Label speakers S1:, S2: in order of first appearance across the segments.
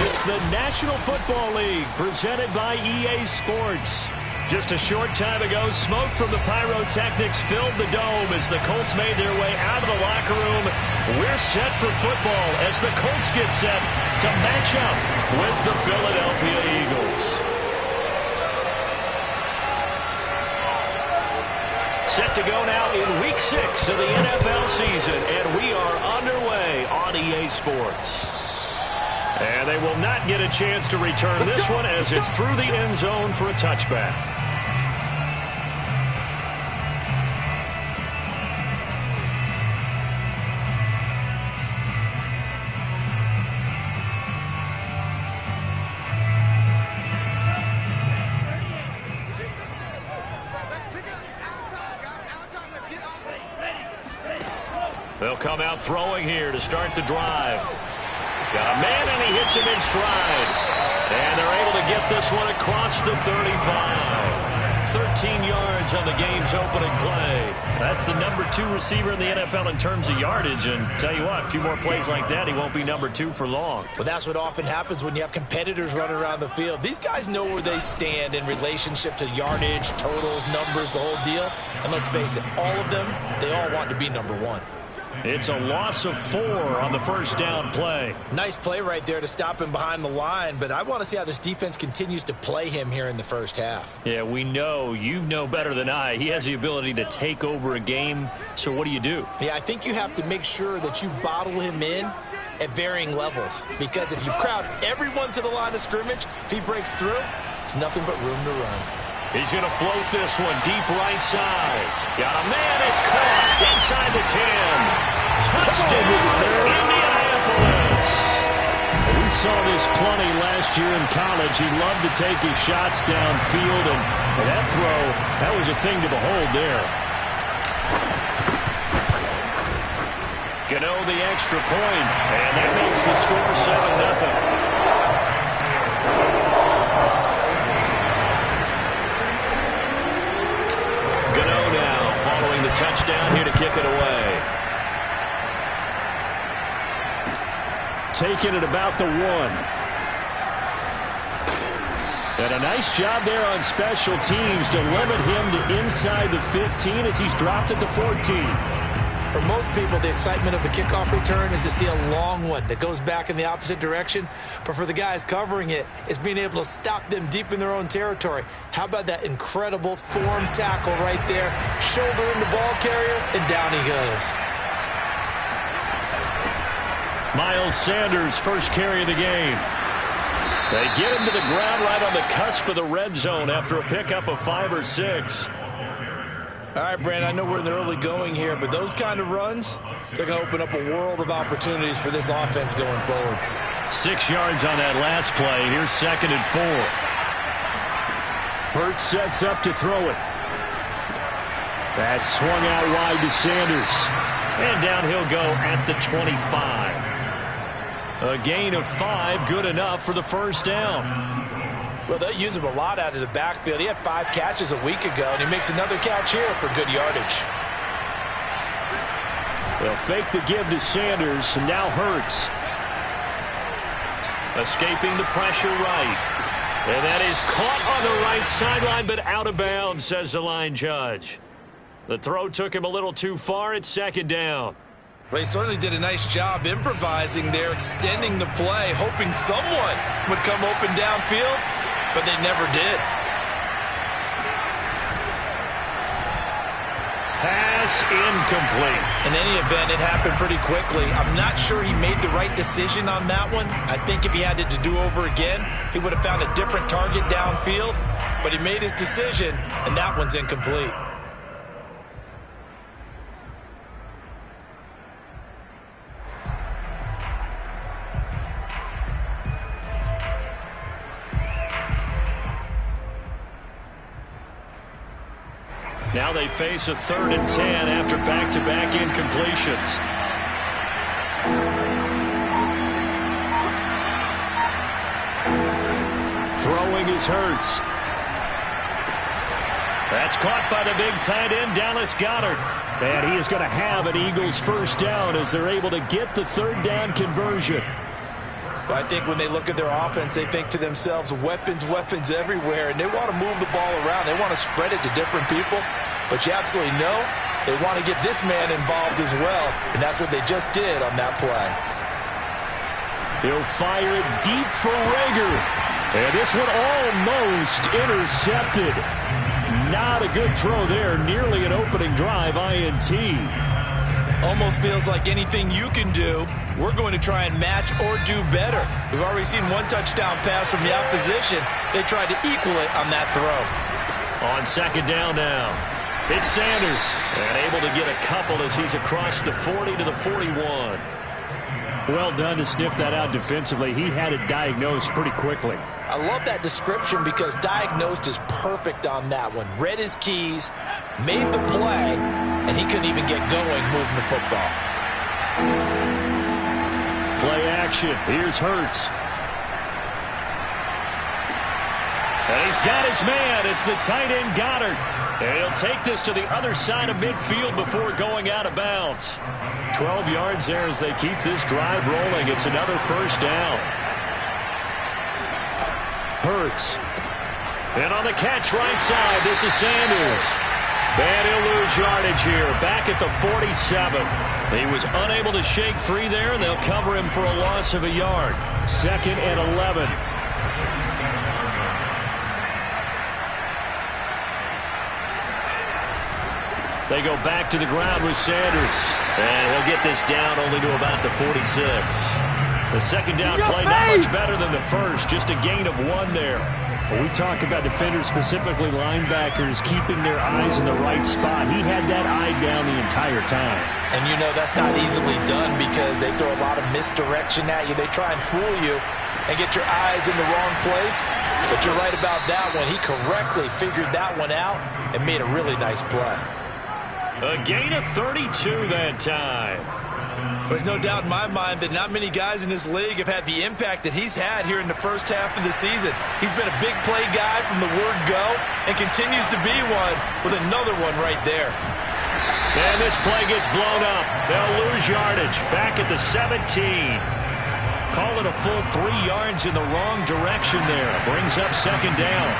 S1: It's the National Football League presented by EA Sports. Just a short time ago, smoke from the pyrotechnics filled the dome as the Colts made their way out of the locker room. We're set for football as the Colts get set to match up with the Philadelphia Eagles. Set to go now in Week 6 of the NFL season, and we are underway on EA Sports. And they will not get a chance to return this one as it's through the end zone for a touchback. They'll come out throwing here to start the drive. Got a man, and he hits him in stride. And they're able to get this one across the 35. 13 yards on the game's opening play. That's the number 2 receiver in the NFL in terms of yardage. And tell you what, a few more plays like that, he won't be number 2 for long.
S2: Well, that's what often happens when you have competitors running around the field. These guys know where they stand in relationship to yardage, totals, numbers, the whole deal. And let's face it, all of them, they all want to be number 1.
S1: It's a loss of 4 on the first down play.
S2: Nice play right there to stop him behind the line, but I want to see how this defense continues to play him here in the first half.
S1: Yeah, we know. You know better than I. He has the ability to take over a game, so what do you do?
S2: Yeah, I think you have to make sure that you bottle him in at varying levels, because if you crowd everyone to the line of scrimmage, if he breaks through, there's nothing but room to run.
S1: He's going to float this one deep right side. Got a man, it's caught inside the 10. Touchdown, Indianapolis. We saw this plenty last year in college. He loved to take his shots downfield, and that throw, that was a thing to behold there. Gano the extra point, and that makes the score 7-0. Following the touchdown here to kick it away. Taking it about the 1. And a nice job there on special teams to limit him to inside the 15 as he's dropped at the 14.
S2: For most people, the excitement of the kickoff return is to see a long one that goes back in the opposite direction. But for the guys covering it, it's being able to stop them deep in their own territory. How about that incredible form tackle right there? Shoulder in the ball carrier, and down he goes.
S1: Miles Sanders, first carry of the game. They get him to the ground right on the cusp of the red zone after a pickup of 5 or 6.
S2: All right, Brand, I know we're in the early going here, but those kind of runs, they're going to open up a world of opportunities for this offense going forward.
S1: 6 yards on that last play. Here's 2nd and 4. Hurts sets up to throw it. That's swung out wide to Sanders. And down he'll go at the 25. A gain of 5, good enough for the first down.
S2: Well, they'll use him a lot out of the backfield. He had 5 catches a week ago, and he makes another catch here for good yardage.
S1: They'll fake the give to Sanders, and now Hurts. Escaping the pressure right. And that is caught on the right sideline, but out of bounds, says the line judge. The throw took him a little too far. It's 2nd down.
S2: Well, he certainly did a nice job improvising there, extending the play, hoping someone would come open downfield. But they never did.
S1: Pass incomplete.
S2: In any event, it happened pretty quickly. I'm not sure he made the right decision on that one. I think if he had it to do over again, he would have found a different target downfield. But he made his decision, and that one's incomplete.
S1: Now they face a 3rd and 10 after back-to-back incompletions. Throwing is Hurts. That's caught by the big tight end, Dallas Goedert. And he is going to have an Eagles first down as they're able to get the 3rd down conversion.
S2: Well, I think when they look at their offense, they think to themselves, weapons, weapons everywhere, and they want to move the ball around. They want to spread it to different people, but you absolutely know they want to get this man involved as well, and that's what they just did on that play.
S1: He'll fire it deep for Reagor, and this one almost intercepted. Not a good throw there, nearly an opening drive INT.
S2: Almost feels like anything you can do, we're going to try and match or do better. We've already seen one touchdown pass from the opposition. They tried to equal it on that throw.
S1: On second down now, it's Sanders, and able to get a couple as he's across the 40 to the 41.
S3: Well done to sniff that out defensively. He had it diagnosed pretty quickly.
S2: I love that description because diagnosed is perfect on that one. Read his keys, made the play, and he couldn't even get going moving the football.
S1: Play action. Here's Hurts. And he's got his man. It's the tight end Goddard. And he'll take this to the other side of midfield before going out of bounds. 12 yards there as they keep this drive rolling. It's another first down. Hurts. And on the catch right side, this is Sanders. And he'll lose yardage here, back at the 47. He was unable to shake free there, and they'll cover him for a loss of a yard. 2nd and 11. They go back to the ground with Sanders. And he'll get this down only to about the 46. The second down play not much better than the first, just a gain of 1 there.
S3: When we talk about defenders, specifically linebackers, keeping their eyes in the right spot, he had that eye down the entire time.
S2: And you know that's not easily done because they throw a lot of misdirection at you. They try and fool you and get your eyes in the wrong place. But you're right about that one. He correctly figured that one out and made a really nice play.
S1: A gain of 32 that time.
S2: There's no doubt in my mind that not many guys in this league have had the impact that he's had here in the first half of the season. He's been a big play guy from the word go and continues to be one with another one right there.
S1: And this play gets blown up. They'll lose yardage back at the 17. Call it a full 3 yards in the wrong direction there. Brings up second down.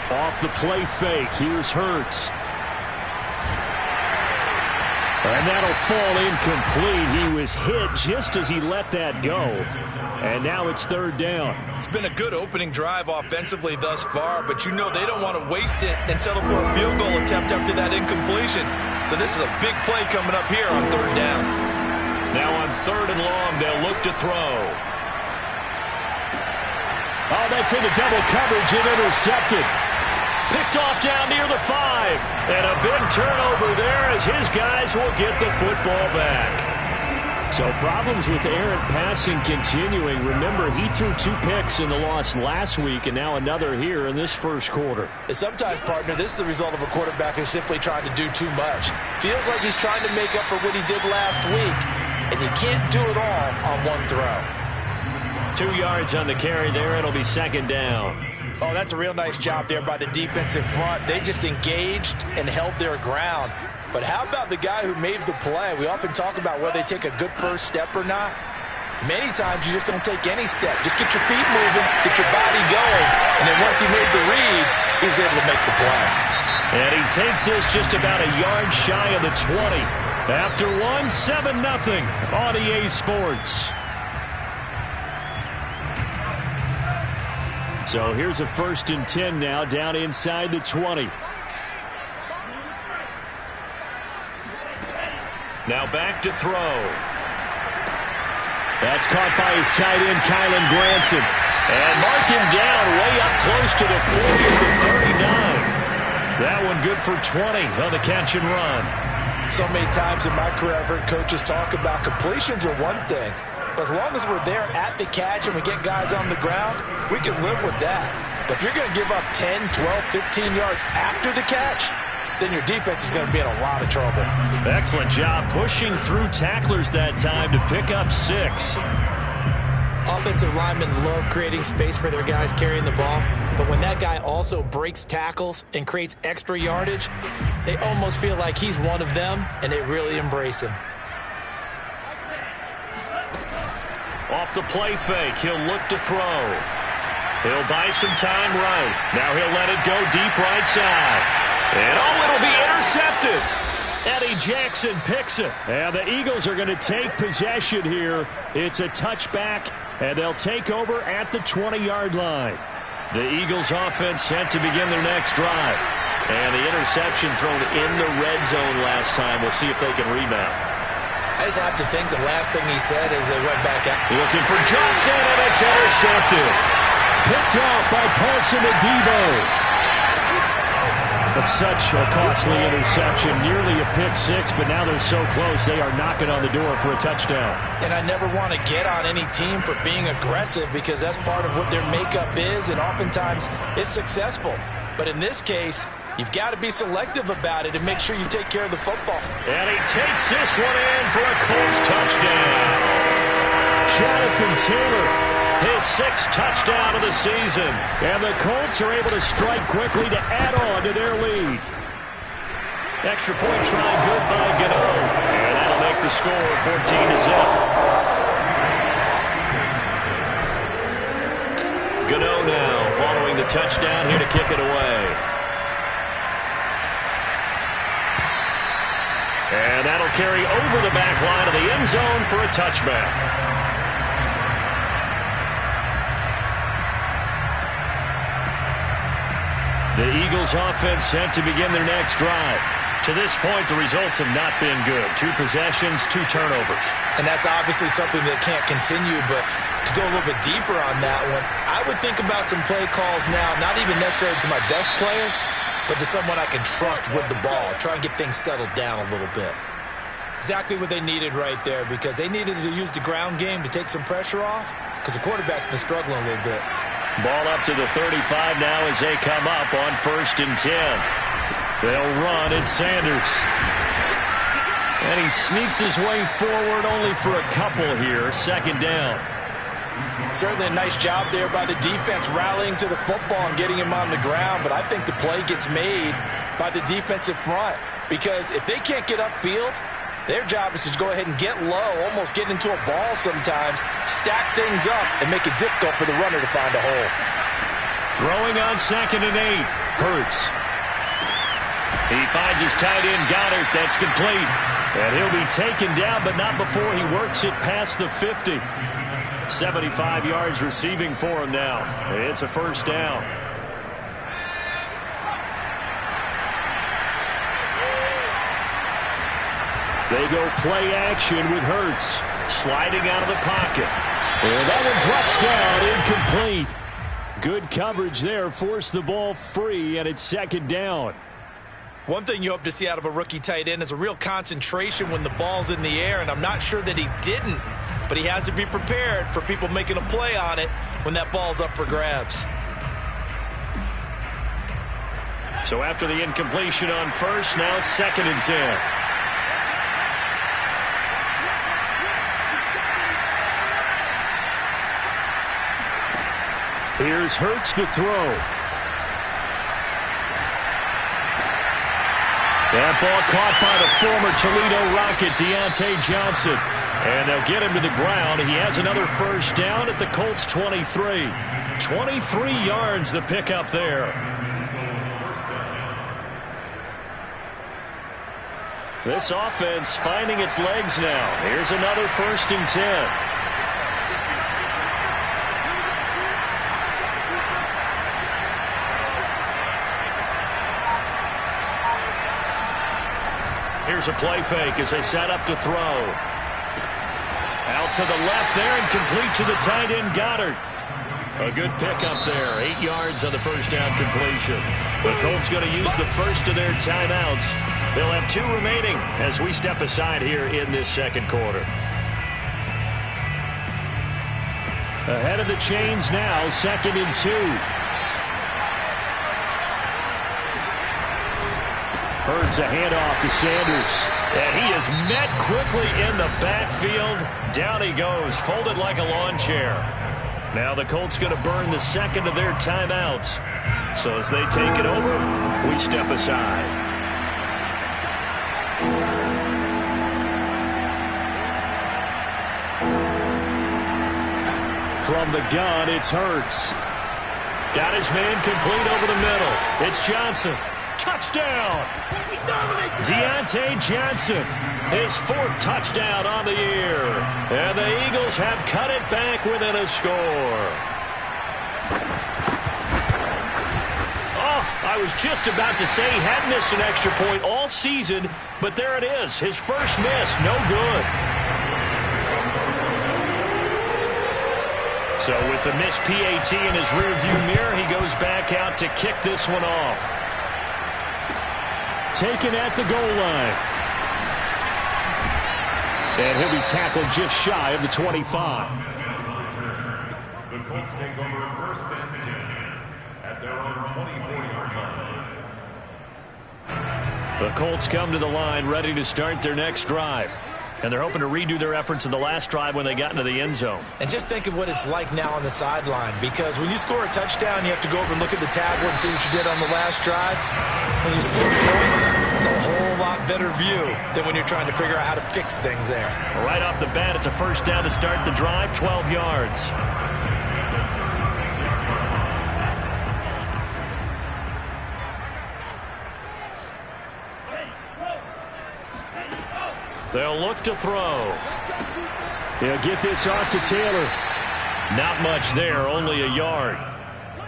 S1: Off the play fake, here's Hurts. And that'll fall incomplete. He was hit just as he let that go. And now it's third down.
S2: It's been a good opening drive offensively thus far, but you know they don't want to waste it and settle for a field goal attempt after that incompletion. So this is a big play coming up here on third down.
S1: Now on 3rd and long, they'll look to throw.
S3: Oh, that's into double coverage and intercepted.
S1: Picked off down near the 5. And a big turnover there as his guys will get the football back.
S3: So problems with errant passing continuing. Remember, he threw 2 picks in the loss last week and now another here in this first quarter.
S2: And sometimes, partner, this is the result of a quarterback who's simply trying to do too much. Feels like he's trying to make up for what he did last week. And you can't do it all on one throw.
S1: 2 yards on the carry there. It'll be second down.
S2: Oh, that's a real nice job there by the defensive front. They just engaged and held their ground. But how about the guy who made the play? We often talk about whether they take a good first step or not. Many times you just don't take any step. Just get your feet moving, get your body going, and then once he made the read, he was able to make the play.
S1: And he takes this just about a yard shy of the 20. After 7-0 on EA Sports.
S3: So here's a 1st and 10 now, down inside the 20.
S1: Now back to throw.
S3: That's caught by his tight end, Kylen Granson.
S1: And mark him down way up close to the 40 at the 39. That one good for 20 on the catch and run.
S2: So many times in my career I've heard coaches talk about completions are one thing. But as long as we're there at the catch and we get guys on the ground, we can live with that. But if you're going to give up 10, 12, 15 yards after the catch, then your defense is going to be in a lot of trouble.
S1: Excellent job pushing through tacklers that time to pick up 6.
S2: offensive linemen love creating space for their guys carrying the ball, but when that guy also breaks tackles and creates extra yardage, they almost feel like he's one of them, and they really embrace him.
S1: Off the play fake, he'll look to throw. He'll buy some time right. Now he'll let it go deep right side. And it'll be intercepted. Eddie Jackson picks it.
S3: And the Eagles are going to take possession here. It's a touchback, and they'll take over at the 20-yard line.
S1: The Eagles offense set to begin their next drive. And the interception thrown in the red zone last time. We'll see if they can rebound.
S2: I just have to think the last thing he said is they went back out.
S1: Looking for Johnson, and it's intercepted.
S3: Picked off by Paulson Adebo. That's such a costly interception. Nearly a pick six, but now they're so close they are knocking on the door for a touchdown.
S2: And I never want to get on any team for being aggressive because that's part of what their makeup is, and oftentimes it's successful. But in this case, you've got to be selective about it and make sure you take care of the football.
S1: And he takes this one in for a Colts touchdown.
S3: Jonathan Taylor,
S1: his sixth touchdown of the season.
S3: And the Colts are able to strike quickly to add on to their lead.
S1: Extra point try good by Gano. And that'll make the score 14-0. Gano now following the touchdown here to kick it away. And that'll carry over the back line of the end zone for a touchback. The Eagles offense set to begin their next drive. To this point, the results have not been good. 2 possessions, 2 turnovers.
S2: And that's obviously something that can't continue, but to go a little bit deeper on that one, I would think about some play calls now, not even necessarily to my best player, but to someone I can trust with the ball. Try and get things settled down a little bit. Exactly what they needed right there, because they needed to use the ground game to take some pressure off, because the quarterback's been struggling a little bit.
S1: Ball up to the 35 now as they come up on 1st and 10. They'll run at Sanders. And he sneaks his way forward only for a couple here. 2nd down.
S2: Certainly a nice job there by the defense rallying to the football and getting him on the ground, but I think the play gets made by the defensive front, because if they can't get upfield, their job is to go ahead and get low, almost get into a ball sometimes, stack things up, and make it difficult for the runner to find a hole.
S1: Throwing on 2nd and 8. Hurts. He finds his tight end, Goddard. That's complete. And he'll be taken down, but not before he works it past the 50. 75 yards receiving for him now. It's a 1st down.
S3: They go play action with Hurts.
S1: Sliding out of the pocket.
S3: And that one drops down, incomplete. Good coverage there, forced the ball free, and it's 2nd down.
S2: One thing you hope to see out of a rookie tight end is a real concentration when the ball's in the air, and I'm not sure that he didn't, but he has to be prepared for people making a play on it when that ball's up for grabs.
S1: So after the incompletion on 1st, now 2nd and 10.
S3: Here's Hurts to throw.
S1: That ball caught by the former Toledo Rocket, Deontay Johnson. And they'll get him to the ground. He has another 1st down at the Colts 23. 23 yards the pickup there. This offense finding its legs now. Here's another 1st and 10. Here's a play fake as they set up to throw. Out to the left there and complete to the tight end, Goddard. A good pickup there. 8 yards on the 1st down completion. The Colts going to use the first of their timeouts. They'll have 2 remaining as we step aside here in this 2nd quarter.
S3: Ahead of the chains now, 2nd and 2. Hurts a handoff to Sanders.
S1: And he is met quickly in the backfield. Down he goes, folded like a lawn chair. Now the Colts going to burn the second of their timeouts. So as they take it over, we step aside.
S3: From the gun, it's Hurts.
S1: Got his man complete over the middle. It's Johnson. Touchdown! Deontay Johnson, his 4th touchdown on the year. And the Eagles have cut it back within a score. Oh, I was just about to say he hadn't missed an extra point all season, but there it is. His first miss, no good. So with the missed PAT in his rearview mirror, he goes back out to kick this one off.
S3: Taken at the goal line. And he'll be tackled just shy of the 25.
S4: The Colts take over first and 10 at their own 24-yard line.
S1: The Colts come to the line ready to start their next drive. And they're hoping to redo their efforts in the last drive when they got into the end zone.
S2: And just think of what it's like now on the sideline, because when you score a touchdown, you have to go over and look at the tablet and see what you did on the last drive. When you score points, it's a whole lot better view than when you're trying to figure out how to fix things there.
S1: Right off the bat, it's a first down to start the drive, 12 yards. They'll look to throw.
S3: They'll get this off to Taylor.
S1: Not much there, only a yard.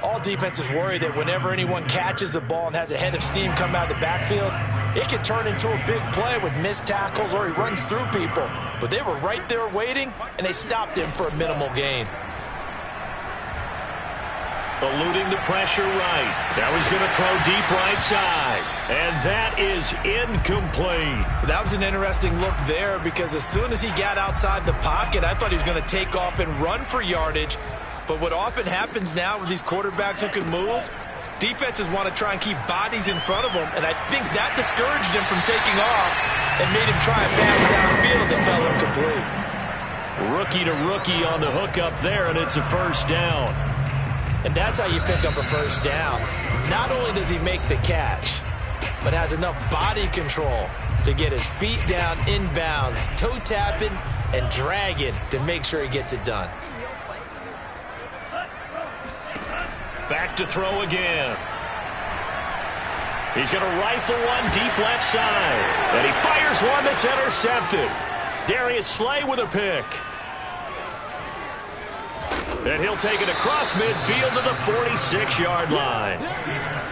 S2: All defenses worry that whenever anyone catches the ball and has a head of steam come out of the backfield, it can turn into a big play with missed tackles or he runs through people. But they were right there waiting, and they stopped him for a minimal gain.
S1: Eluding the pressure right. That was going to throw deep right side. And that is incomplete.
S2: That was an interesting look there because as soon as he got outside the pocket, I thought he was going to take off and run for yardage. But what often happens now with these quarterbacks who can move, defenses want to try and keep bodies in front of them. And I think that discouraged him from taking off and made him try a pass downfield that fell incomplete.
S1: Rookie to rookie on the hook up there, and it's a first down.
S2: And that's how you pick up a first down. Not only does he make the catch, but has enough body control to get his feet down inbounds, toe tapping and dragging to make sure he gets it done.
S1: Back to throw again. He's going to rifle one deep left side. And he fires one that's intercepted. Darius Slay with a pick. And he'll take it across midfield to the 46-yard line.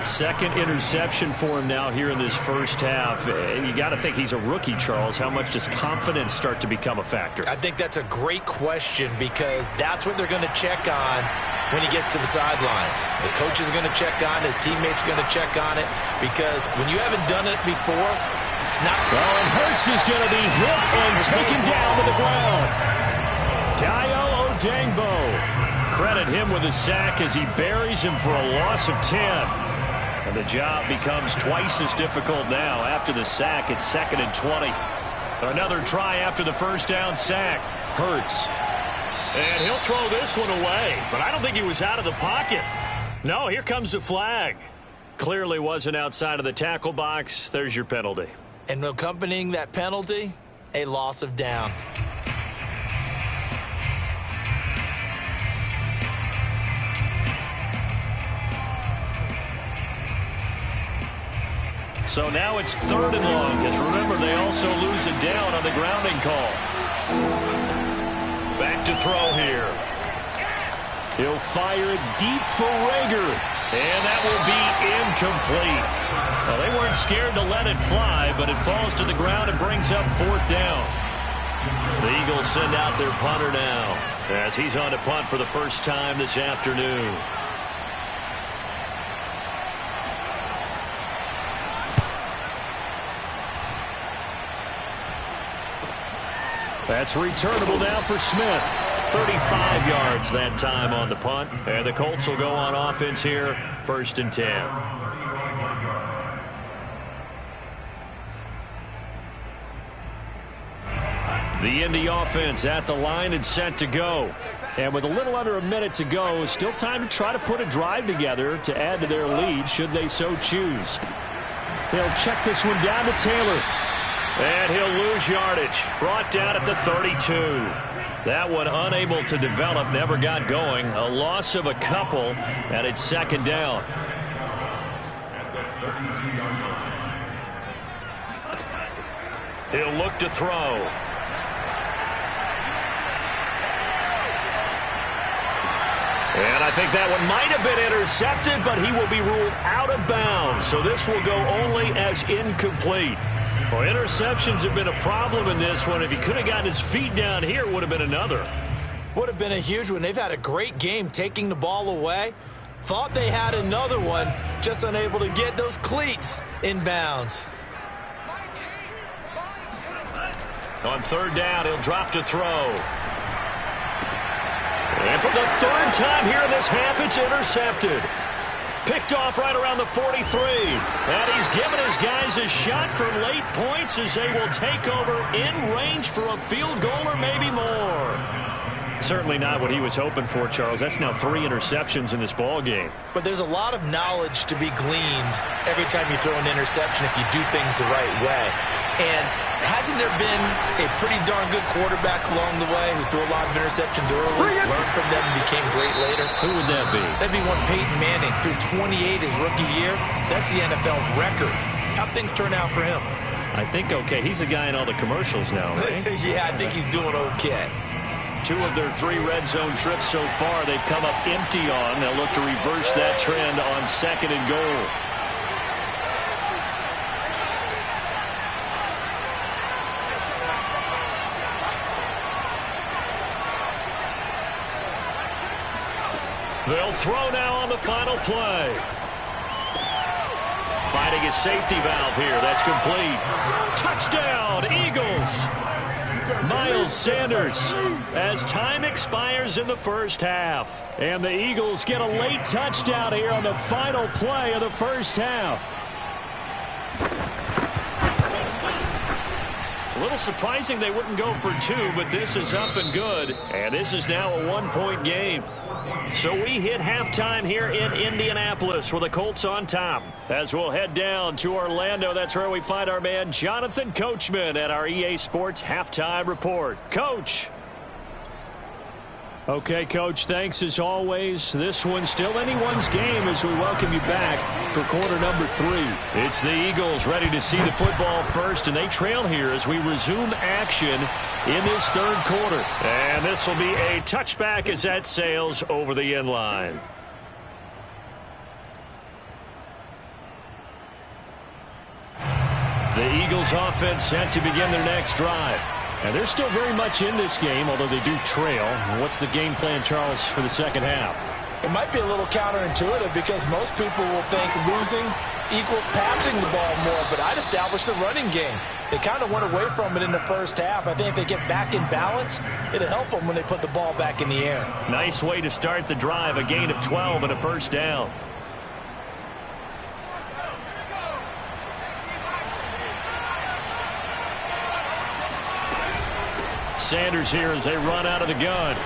S1: Second interception for him now here in this first half. And you got to think he's a rookie, Charles. How much does confidence start to become a factor?
S2: I think that's a great question because that's what they're going to check on when he gets to the sidelines. The coach is going to check on it. His teammates are going to check on it because when you haven't done it before, it's not.
S3: Well, and Hurts is going to be hit and taken down to the ground. Dayo Odeyingbo.
S1: Credit him with a sack as he buries him for a loss of 10. And the job becomes twice as difficult now. After the sack, it's 2nd and 20. Another try after the first down sack. Hurts. And he'll throw this one away. But I don't think he was out of the pocket. No, here comes the flag. Clearly wasn't outside of the tackle box. There's your penalty.
S2: And accompanying that penalty, a loss of down.
S1: So now it's 3rd and long, because remember, they also lose it down on the grounding call. Back to throw here.
S3: He'll fire it deep for Rager.
S1: And that will be incomplete. Well, they weren't scared to let it fly, but it falls to the ground and brings up 4th down. The Eagles send out their punter now, as he's on to punt for the first time this afternoon. That's returnable now for Smith. 35 yards that time on the punt. And the Colts will go on offense here, 1st and 10.
S3: The Indy offense at the line and set to go. And with a little under a minute to go, still time to try to put a drive together to add to their lead should they so choose. They'll check this one down to Taylor.
S1: And he'll lose yardage. Brought down at the 32. That one unable to develop, never got going. A loss of a couple, and it's second down. He'll look to throw. And I think that one might have been intercepted, but he will be ruled out of bounds. So this will go only as incomplete. Well, interceptions have been a problem in this one. If he could have gotten his feet down here, it would have been another.
S2: Would have been a huge one. They've had a great game taking the ball away. Thought they had another one, just unable to get those cleats in bounds.
S1: On third down, he'll drop to throw. And for the third time here in this half, it's intercepted. Picked off right around the 43. And he's given his guys a shot for late points as they will take over in range for a field goal or maybe more.
S3: Certainly not what he was hoping for, Charles. That's now 3 interceptions in this ball game.
S2: But there's a lot of knowledge to be gleaned every time you throw an interception if you do things the right way. And hasn't there been a pretty darn good quarterback along the way who threw a lot of interceptions early, learned from them, and became great later?
S3: Who would that be?
S2: That'd be one Peyton Manning. Threw 28 his rookie year. That's the NFL record. How'd things turn out for him?
S3: I think okay. He's a guy in all the commercials now, right?
S2: Yeah, I think he's doing okay.
S1: 2 of their 3 red zone trips so far they've come up empty on. They'll look to reverse that trend on second and goal. They'll throw now on the final play. Finding his safety valve here. That's complete. Touchdown, Eagles. Miles Sanders as time expires in the first half.
S3: And the Eagles get a late touchdown here on the final play of the first half.
S1: A little surprising they wouldn't go for 2, but this is up and good. And this is now a 1-point game. So we hit halftime here in Indianapolis with the Colts on top. As we'll head down to Orlando, that's where we find our man Jonathan Coachman at our EA Sports Halftime Report. Coach.
S3: Okay, Coach, thanks as always. This one's still anyone's game as we welcome you back for quarter number 3.
S1: It's the Eagles ready to see the football first, and they trail here as we resume action in this third quarter. And this will be a touchback as that sails over the end line. The Eagles offense set to begin their next drive.
S3: And they're still very much in this game, although they do trail. What's the game plan, Charles, for the second half?
S2: It might be a little counterintuitive because most people will think losing equals passing the ball more, but I'd establish the running game. They kind of went away from it in the first half. I think if they get back in balance, it'll help them when they put the ball back in the air.
S1: Nice way to start the drive, a gain of 12 and a first down. Sanders here as they run out of the gun.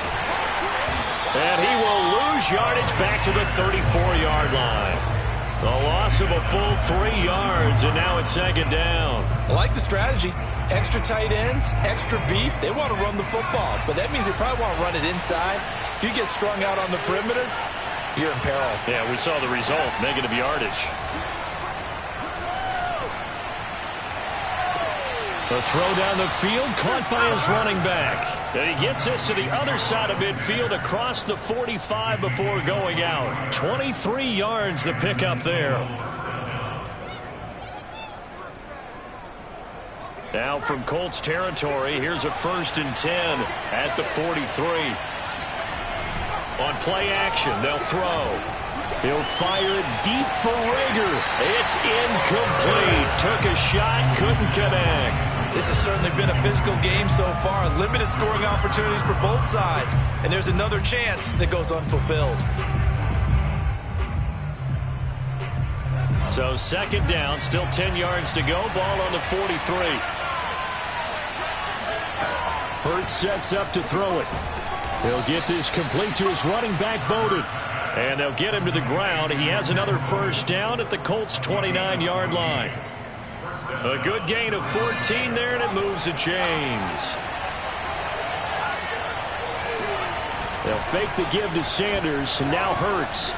S1: And he will lose yardage back to the 34-yard line. The loss of a full 3 yards, and now it's second down.
S2: I like the strategy. Extra tight ends, extra beef. They want to run the football, but that means they probably want to run it inside. If you get strung out on the perimeter, you're in peril.
S1: Yeah, we saw the result, negative yardage. The throw down the field, caught by his running back. And he gets this to the other side of midfield across the 45 before going out. 23 yards the pickup there. Now from Colts territory, here's a 1st and 10 at the 43. On play action, they'll throw. He'll fire it deep for Rager. It's incomplete. Took a shot, couldn't connect.
S2: This has certainly been a physical game so far. Limited scoring opportunities for both sides. And there's another chance that goes unfulfilled.
S1: So second down, still 10 yards to go. Ball on the 43.
S3: Hurts sets up to throw it. He'll get this complete to his running back, Bowden. And they'll get him to the ground. He has another first down at the Colts' 29-yard line. A good gain of 14 there, and it moves the chains. They'll fake the give to Sanders, and now Hurts.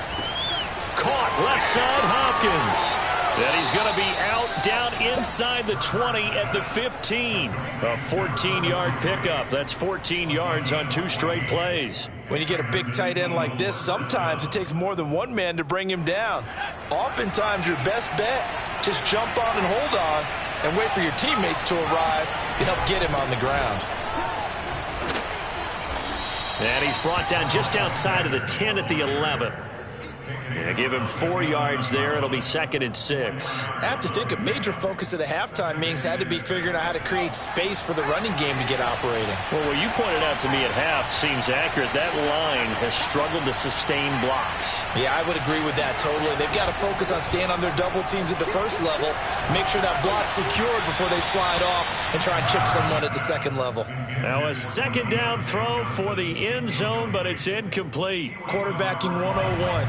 S3: Caught left side, Hopkins. And he's going to be out down inside the 20 at the 15. A 14-yard pickup. That's 14 yards on 2 straight plays.
S2: When you get a big tight end like this, sometimes it takes more than one man to bring him down. Oftentimes, your best bet, just jump on and hold on and wait for your teammates to arrive to help get him on the ground.
S3: And he's brought down just outside of the 10 at the 11. Yeah, give him 4 yards there. It'll be 2nd and 6.
S2: I have to think a major focus of the halftime meetings had to be figuring out how to create space for the running game to get operating.
S3: Well, what you pointed out to me at half seems accurate. That line has struggled to sustain blocks.
S2: Yeah, I would agree with that totally. They've got to focus on staying on their double teams at the first level, make sure that block's secured before they slide off and try and chip someone at the second level.
S3: Now a 2nd down throw for the end zone, but it's incomplete.
S2: Quarterbacking 101.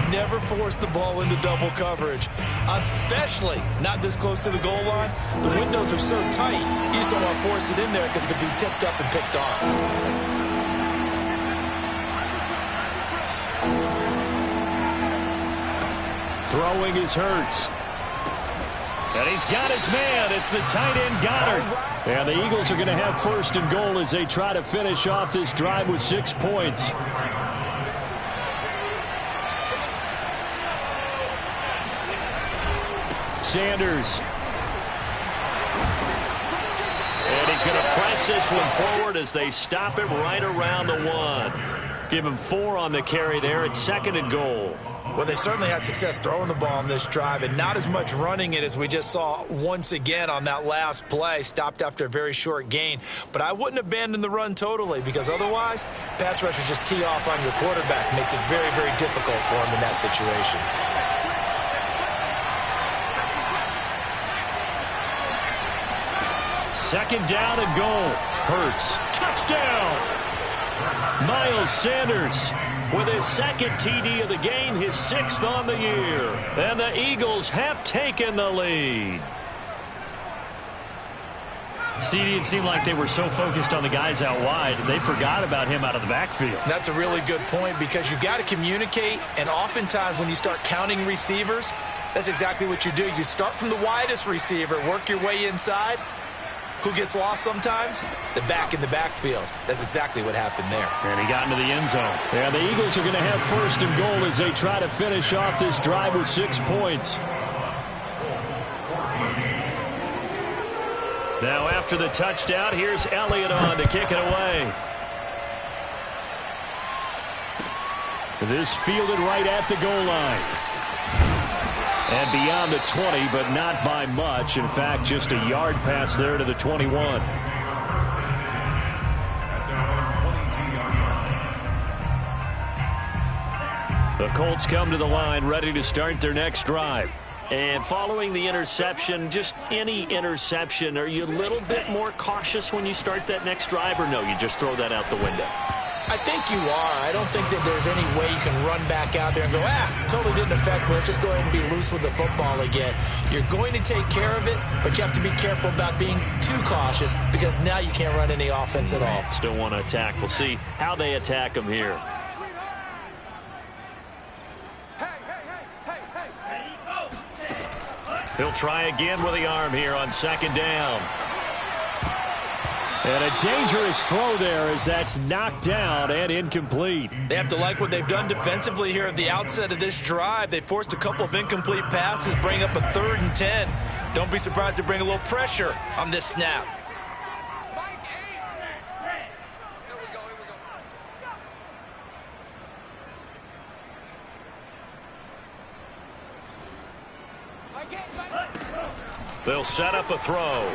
S2: Never force the ball into double coverage, especially not this close to the goal line. The windows are so tight, you just don't want to force it in there because it could be tipped up and picked off.
S3: Throwing is Hurts. And he's got his man. It's the tight end Goddard. And the Eagles are going to have 1st and goal as they try to finish off this drive with 6 points. Sanders. And he's going to press this one forward as they stop it right around the 1. Give him 4 on the carry there. It's 2nd and goal.
S2: Well, they certainly had success throwing the ball on this drive and not as much running it as we just saw once again on that last play. Stopped after a very short gain. But I wouldn't abandon the run totally because otherwise, pass rushers just tee off on your quarterback. Makes it very, very difficult for him in that situation.
S3: Second down and goal. Hurts. Touchdown! Miles Sanders with his 2nd TD of the game, his 6th on the year. And the Eagles have taken the lead. CD, it seemed like they were so focused on the guys out wide, they forgot about him out of the backfield.
S2: That's a really good point because you've got to communicate, and oftentimes when you start counting receivers, that's exactly what you do. You start from the widest receiver, work your way inside. Who gets lost sometimes? The back in the backfield. That's exactly what happened there.
S3: And he got into the end zone. And the Eagles are going to have 1st and goal as they try to finish off this drive with 6 points. Now after the touchdown, here's Elliott on to kick it away. This fielded right at the goal line. And beyond the 20, but not by much. In fact, just a yard pass there to the 21. The Colts come to the line ready to start their next drive. And following the interception, just any interception, are you a little bit more cautious when you start that next drive, or no, you just throw that out the window?
S2: I think you are. I don't think that there's any way you can run back out there and go, totally didn't affect me. Let's just go ahead and be loose with the football again. You're going to take care of it, but you have to be careful about being too cautious because now you can't run any offense at all.
S3: Still want to attack. We'll see how they attack them here. He'll try again with the arm here on 2nd down. And a dangerous throw there as that's knocked down and incomplete.
S2: They have to like what they've done defensively here at the outset of this drive. They forced a couple of incomplete passes, bring up a 3rd and 10. Don't be surprised to bring a little pressure on this snap.
S3: They'll set up a throw.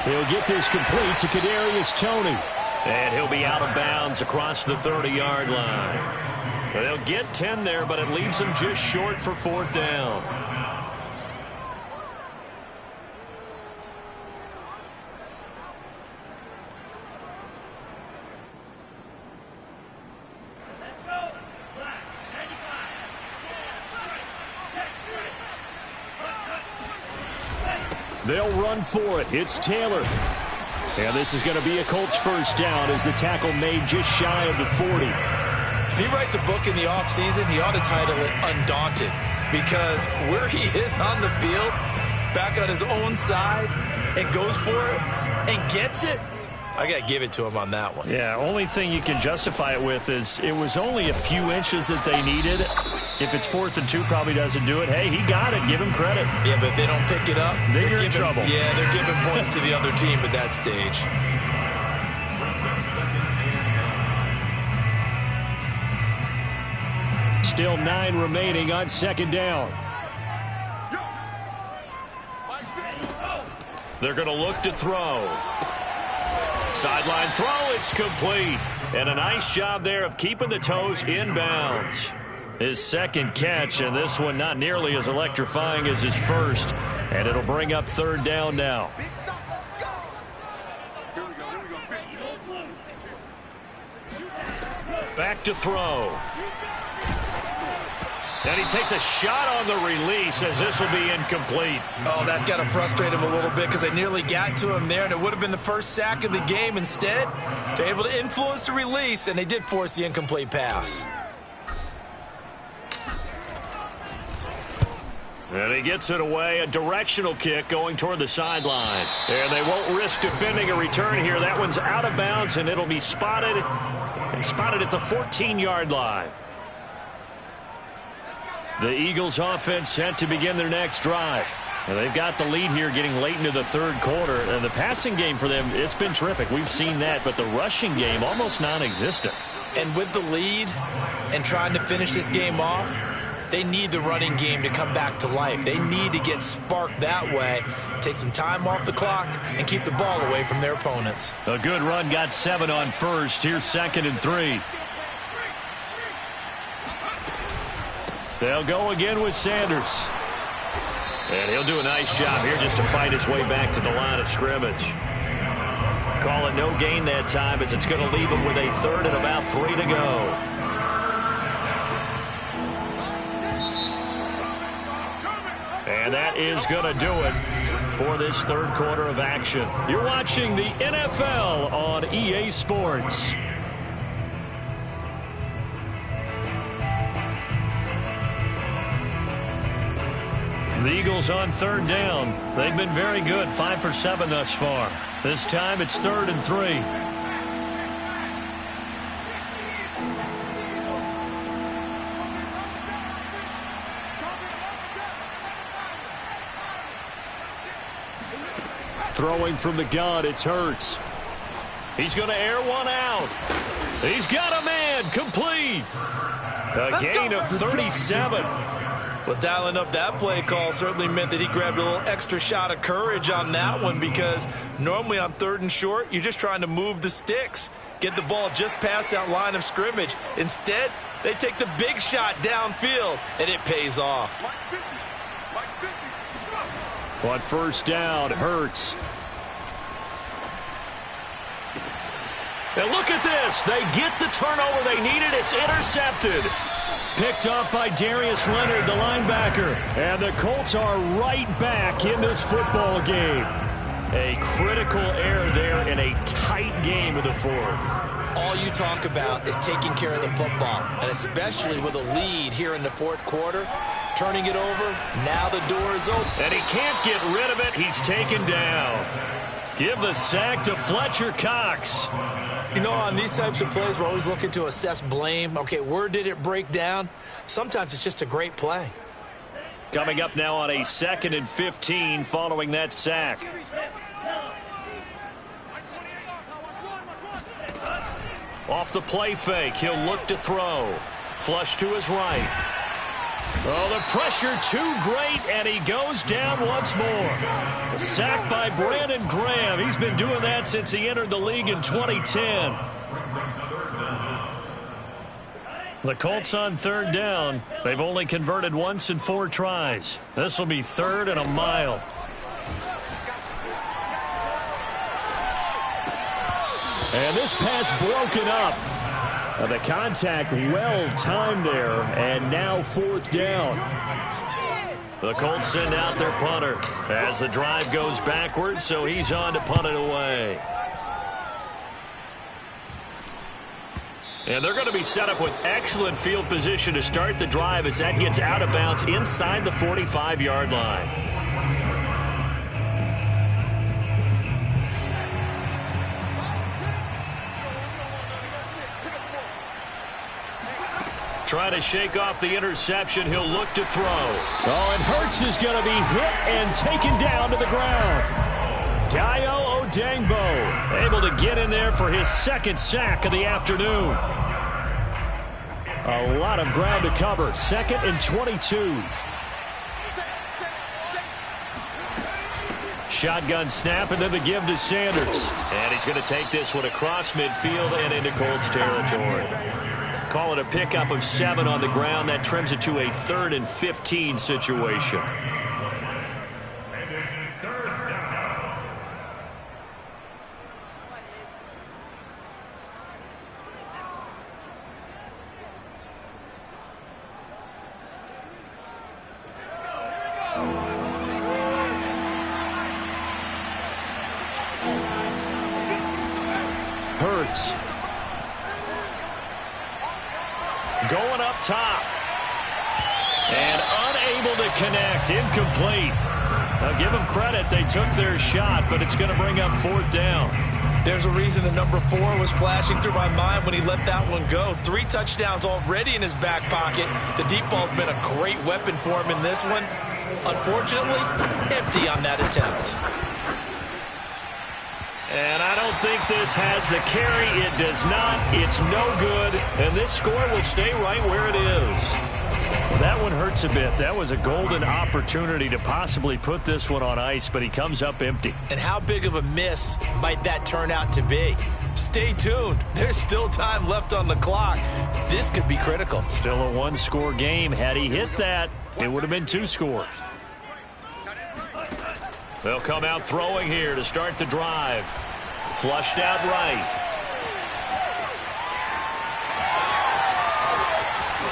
S3: He'll get this complete to Kadarius Toney. And he'll be out of bounds across the 30-yard line. They'll get 10 there, but it leaves them just short for 4th down. They'll run for it. It's Taylor. And this is going to be a Colts first down as the tackle made just shy of the 40.
S2: If he writes a book in the offseason, he ought to title it Undaunted, because where he is on the field, back on his own side, and goes for it and gets it, I got to give it to him on that one.
S3: Yeah, only thing you can justify it with is it was only a few inches that they needed. If it's 4th and 2, probably doesn't do it. Hey, he got it. Give him credit.
S2: Yeah, but if they don't pick it up,
S3: then you're in trouble.
S2: Yeah, they're giving points to the other team at that stage.
S3: Still 9 remaining on 2nd down.
S1: They're going to look to throw. Sideline throw, it's complete. And a nice job there of keeping the toes inbounds. His 2nd catch, and this one not nearly as electrifying as his first. And it'll bring up 3rd down now. Back to throw. And he takes a shot on the release as this will be incomplete.
S2: Oh, that's got to frustrate him a little bit because they nearly got to him there, and it would have been the first sack of the game. Instead, they're able to influence the release, and they did force the incomplete pass.
S1: And he gets it away, a directional kick going toward the sideline. And they won't risk defending a return here. That one's out of bounds, and it'll be spotted at the 14-yard line. The Eagles offense set to begin their next drive. And they've got the lead here getting late into the 3rd quarter. And the passing game for them, it's been terrific. We've seen that, but the rushing game almost non-existent.
S2: And with the lead and trying to finish this game off, they need the running game to come back to life. They need to get sparked that way, take some time off the clock, and keep the ball away from their opponents.
S3: A good run got 7 on first. Here's 2nd and 3. They'll go again with Sanders.
S1: And he'll do a nice job here just to fight his way back to the line of scrimmage. Call it no gain that time as it's going to leave him with a 3rd and about 3 to go. And that is going to do it for this 3rd quarter of action. You're watching the NFL on EA Sports. The Eagles on 3rd down. They've been very good, 5 for 7 thus far. This time it's 3rd and 3. Throwing from the gun, it's Hurts. He's going to air one out. He's got a man, complete. A gain of 37.
S2: Well, dialing up that play call certainly meant that he grabbed a little extra shot of courage on that one, because normally on 3rd and short, you're just trying to move the sticks, get the ball just past that line of scrimmage. Instead, they take the big shot downfield, and it pays off.
S3: On 1st down, Hurts.
S1: And look at this. They get the turnover they needed. It's intercepted.
S3: Picked up by Darius Leonard, the linebacker. And the Colts are right back in this football game. A critical error there in a tight game of the 4th.
S2: All you talk about is taking care of the football, and especially with a lead here in the 4th quarter, turning it over, now the door is open.
S1: And he can't get rid of it. He's taken down. Give the sack to Fletcher Cox.
S2: You know, on these types of plays, we're always looking to assess blame. Okay, where did it break down? Sometimes it's just a great play.
S1: Coming up now on a 2nd and 15 following that sack. Off the play fake, he'll look to throw. Flush to his right. Oh, the pressure too great, and he goes down once more. A sack by Brandon Graham. He's been doing that since he entered the league in 2010. The Colts on 3rd down. They've only converted once in 4 tries. This will be 3rd and a mile. And this pass broken up. The contact well timed there, and now 4th down. The Colts send out their punter as the drive goes backwards, so he's on to punt it away. And they're going to be set up with excellent field position to start the drive as that gets out of bounds inside the 45-yard line. Trying to shake off the interception. He'll look to throw.
S3: Oh, and Hurts is going to be hit and taken down to the ground. Dayo Odeyingbo able to get in there for his second sack of the afternoon. A lot of ground to cover. 2nd and 22.
S1: Shotgun snap and then the give to Sanders. And he's going to take this one across midfield and into Colts territory. Call it a pickup of 7 on the ground. That trims it to a 3rd and 15 situation.
S4: And it's 3rd down.
S3: Hurts.
S1: Going up top. And unable to connect. Incomplete. Now give them credit. They took their shot, but it's going to bring up 4th down.
S2: There's a reason the number 4 was flashing through my mind when he let that one go. 3 touchdowns already in his back pocket. The deep ball's been a great weapon for him in this one. Unfortunately, empty on that attempt.
S1: And I don't think this has the carry. It does not. It's no good. And this score will stay right where it is.
S3: Well, that one hurts a bit. That was a golden opportunity to possibly put this one on ice, but he comes up empty.
S2: And how big of a miss might that turn out to be? Stay tuned. There's still time left on the clock. This could be critical.
S3: Still a 1-score game. Had he hit that, it would have been 2 scores.
S1: They'll come out throwing here to start the drive. Flushed out right.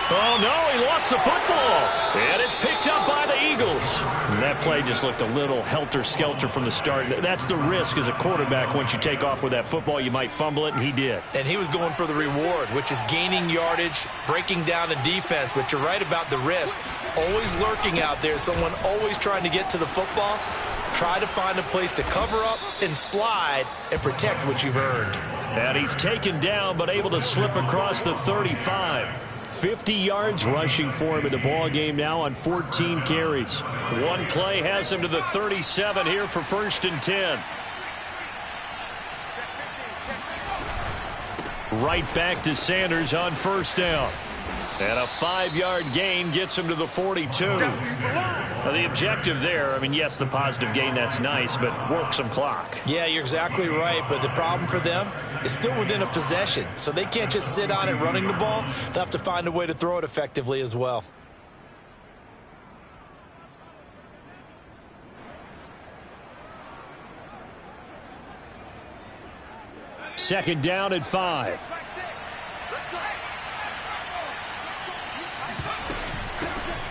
S1: Oh, no, he lost the football. And it's picked up by the Eagles.
S3: And that play just looked a little helter-skelter from the start. That's the risk as a quarterback. Once you take off with that football, you might fumble it, and he did.
S2: And he was going for the reward, which is gaining yardage, breaking down a defense. But you're right about the risk. Always lurking out there, someone always trying to get to the football. Try to find a place to cover up and slide and protect what you've earned.
S1: And he's taken down but able to slip across the 35.
S3: 50 yards rushing for him in the ball game now on 14 carries.
S1: One play has him to the 37 here for 1st and 10. Right back to Sanders on 1st down. And a 5-yard gain gets him to the 42. Now, the objective there, I mean, yes, the positive gain, that's nice, but work some clock.
S2: Yeah, you're exactly right, but the problem for them is still within a possession. So they can't just sit on it running the ball. They'll have to find a way to throw it effectively as well.
S3: Second down at 5.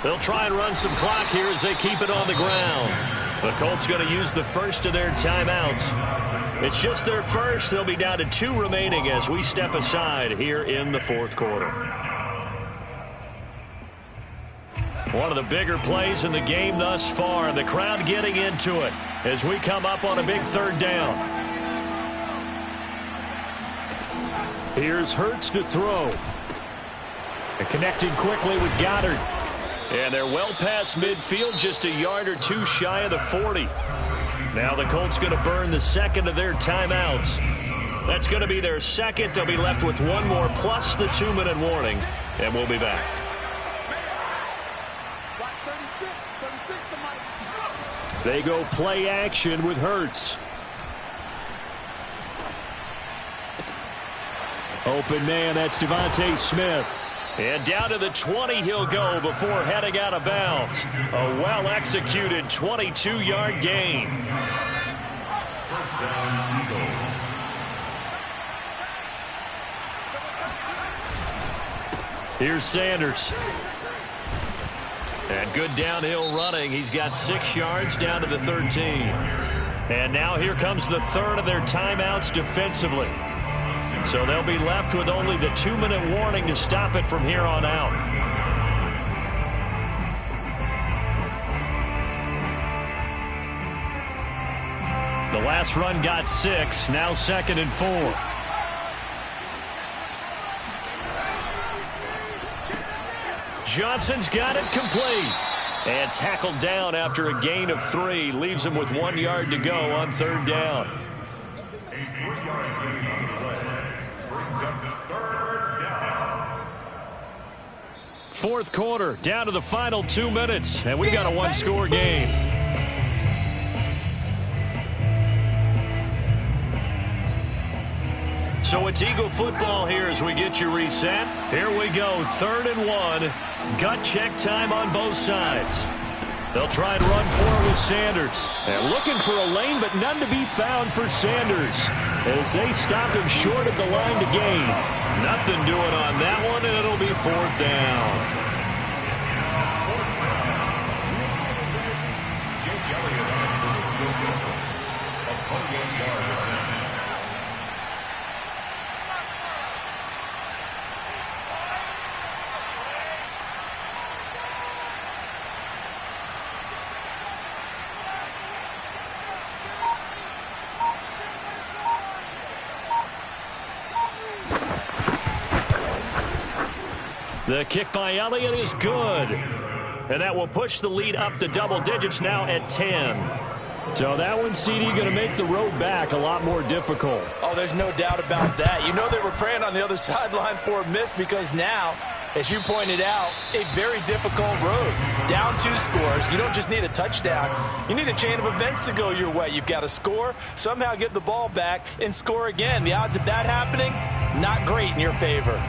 S1: They'll try and run some clock here as they keep it on the ground. The Colts going to use the first of their timeouts. It's just their first. They'll be down to 2 remaining as we step aside here in the 4th quarter. One of the bigger plays in the game thus far. The crowd getting into it as we come up on a big 3rd down.
S3: Here's Hurts to throw. And connecting quickly with Goddard.
S1: And they're well past midfield, just a yard or 2 shy of the 40. Now the Colts going to burn the second of their timeouts. That's going to be their second. They'll be left with 1 more plus the 2-minute warning. And we'll be back.
S3: They go play action with Hurts. Open man, that's Devontae Smith.
S1: And down to the 20 he'll go before heading out of bounds. A well-executed 22-yard gain.
S4: First down, Eagles.
S1: Here's Sanders. And good downhill running. He's got 6 yards down to the 13. And now here comes the third of their timeouts defensively. So they'll be left with only the 2-minute warning to stop it from here on out. The last run got 6. Now 2nd and 4. Johnson's got it complete. And tackled down after a gain of 3. Leaves him with 1 yard to go on 3rd down.
S4: A 3-yard gain on the play brings up 3rd down.
S1: 4th quarter, down to the final 2 minutes. And we've got a 1-score game. So it's Eagle football here as we get you reset. Here we go, 3rd and 1. Gut check time on both sides. They'll try and run for it with Sanders.
S3: They're looking for a lane, but none to be found for Sanders as they stop him short of the line to gain.
S1: Nothing doing on that one, and it'll be 4th down. The kick by Elliott is good. And that will push the lead up to double digits now at 10.
S3: So that one, CD, going to make the road back a lot more difficult.
S2: Oh, there's no doubt about that. You know they were praying on the other sideline for a miss because now, as you pointed out, a very difficult road. Down 2 scores. You don't just need a touchdown. You need a chain of events to go your way. You've got to score, somehow get the ball back, and score again. The odds of that happening, not great in your favor.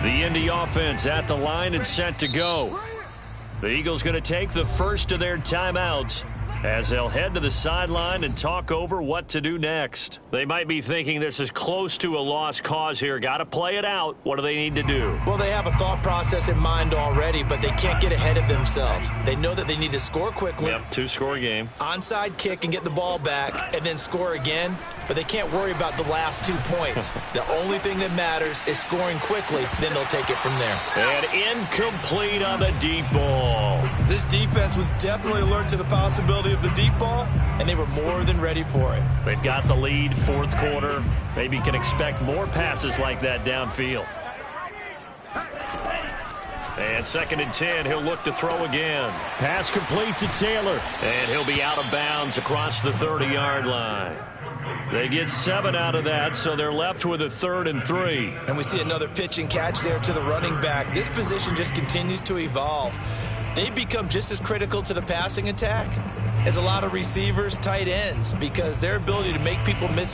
S1: The Indy offense at the line and set to go. The Eagles going to take the first of their timeouts as they'll head to the sideline and talk over what to do next. They might be thinking this is close to a lost cause here. Got to play it out. What do they need to do?
S2: Well, they have a thought process in mind already, but they can't get ahead of themselves. They know that they need to score quickly.
S1: Yep, 2-score game.
S2: Onside kick and get the ball back and then score again. But they can't worry about the last 2 points. The only thing that matters is scoring quickly. Then they'll take it from there.
S1: And incomplete on the deep ball.
S2: This defense was definitely alert to the possibility of the deep ball, and they were more than ready for it.
S1: They've got the lead, 4th quarter. Maybe can expect more passes like that downfield. And 2nd and 10, he'll look to throw again.
S3: Pass complete to Taylor.
S1: And he'll be out of bounds across the 30-yard line. They get 7 out of that, so they're left with a 3rd and 3.
S2: And we see another pitch and catch there to the running back. This position just continues to evolve. They become just as critical to the passing attack as a lot of receivers, tight ends, because their ability to make people miss